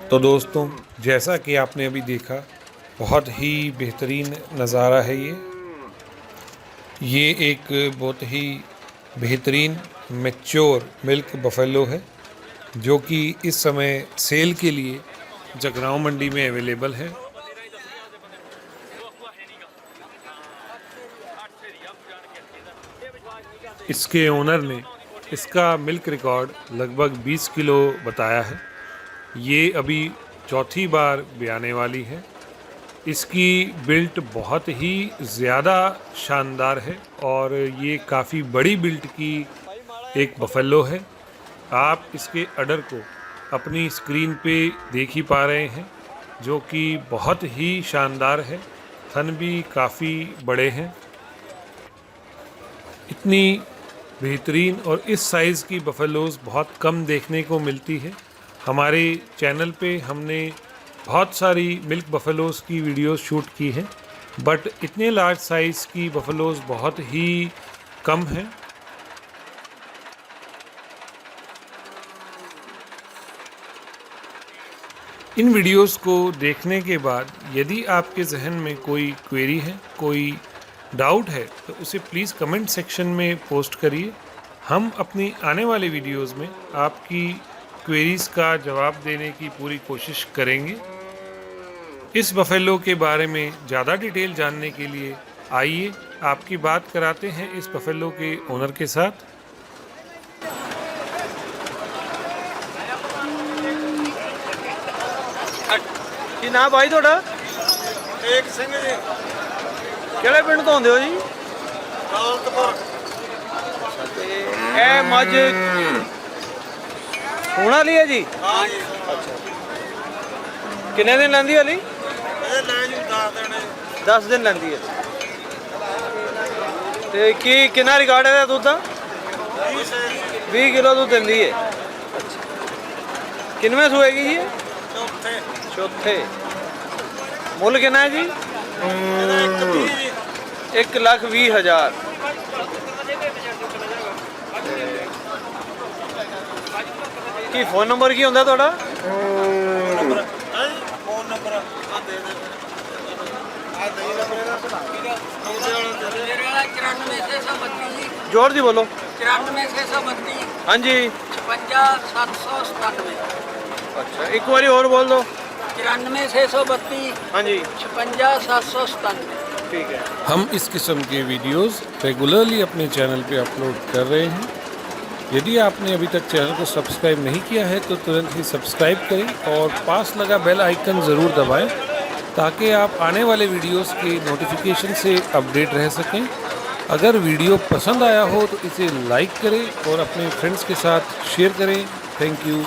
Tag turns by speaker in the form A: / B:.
A: तो दोस्तों, जैसा कि आपने अभी देखा, बहुत ही बेहतरीन नज़ारा है ये एक बहुत ही बेहतरीन मैच्योर मिल्क बफेलो है जो कि इस समय सेल के लिए जगरांव मंडी में अवेलेबल है। इसके ओनर ने इसका मिल्क रिकॉर्ड लगभग 20 किलो बताया है। ये अभी चौथी बार ब्याने वाली है। इसकी बिल्ट बहुत ही ज़्यादा शानदार है और ये काफ़ी बड़ी बिल्ट की एक बफेलो है। आप इसके अडर को अपनी स्क्रीन पे देख ही पा रहे हैं जो कि बहुत ही शानदार है। थन भी काफ़ी बड़े हैं। इतनी बेहतरीन और इस साइज़ की बफेलोज़ बहुत कम देखने को मिलती है। हमारे चैनल पे हमने बहुत सारी मिल्क बफेलोज़ की वीडियोस शूट की हैं, बट इतने लार्ज साइज़ की बफेलोज़ बहुत ही कम हैं। इन वीडियोस को देखने के बाद यदि आपके जहन में कोई क्वेरी है, कोई डाउट है, तो उसे प्लीज़ कमेंट सेक्शन में पोस्ट करिए। हम अपनी आने वाली वीडियोस में आपकी क्वेरीज़ का जवाब देने की पूरी कोशिश करेंगे। इस बफेलो के बारे में ज़्यादा डिटेल जानने के लिए आइए आपकी बात कराते हैं इस बफेलो के ओनर के साथ।
B: ਕੀ ਨਾਮ ਭਾਈ ਤੁਹਾਡਾ?
C: ਏਕ ਸਿੰਘ ਜੀ,
B: ਕਿਹੜੇ ਪਿੰਡ ਤੋਂ ਆਉਂਦੇ ਹੋ ਜੀ?
C: ਦੌਲਤਪੁਰ।
B: ਤੇ ਇਹ ਮੱਝ ਸੂਣ ਵਾਲੀ ਹੈ ਜੀ?
C: ਹਾਂ ਜੀ,
B: ਕਿੰਨੇ ਦਿਨ ਲੈਂਦੀ ਵਾਲੀ?
C: ਇਹ ਲੈ ਜੀ 10 ਦਿਨ।
B: 10 ਦਿਨ ਲੈਂਦੀ ਹੈ। ਤੇ ਕੀ ਕਿੰਨਾ ਰਿਕਾਰਡ ਹੈ ਦੁੱਧ ਦਾ? 20 ਕਿਲੋ ਦੁੱਧ ਦਿੰਦੀ ਹੈ। ਕਿੰਨਵੇਂ ਸੂਏਗੀ ਜੀ?
C: ਚੌਥੇ।
B: ਚੌਥੇ। ਮੁੱਲ ਕਿੰਨਾ ਹੈ ਜੀ?
C: ਇਹਦਾ 1 ਜੀ।
B: 1,20,000। ਕੀ ਫੋਨ ਨੰਬਰ ਕੀ ਹੁੰਦਾ ਤੁਹਾਡਾ?
C: ਨੰਬਰ ਹਾਂ ਜੀ, ਫੋਨ ਨੰਬਰ ਆ ਦੇ ਦੇ। ਆ ਦੇ ਨੰਬਰ ਇਹਦਾ
B: जोर दी बोलो।
D: 94,632
B: हाँ जी।
D: 56,797।
B: अच्छा, एक बारी और बोल दो।
D: 94,632
B: हाँ जी,
D: 56,797।
B: ठीक है।
A: हम इस किस्म के वीडियोस रेगुलरली अपने चैनल पे अपलोड कर रहे हैं। यदि आपने अभी तक चैनल को सब्सक्राइब नहीं किया है तो तुरंत ही सब्सक्राइब करें और पास लगा बेल आइकन ज़रूर दबाएं ताकि आप आने वाले वीडियोस के नोटिफिकेशन से अपडेट रह सकें। अगर वीडियो पसंद आया हो तो इसे लाइक करें और अपने फ्रेंड्स के साथ शेयर करें। Thank you.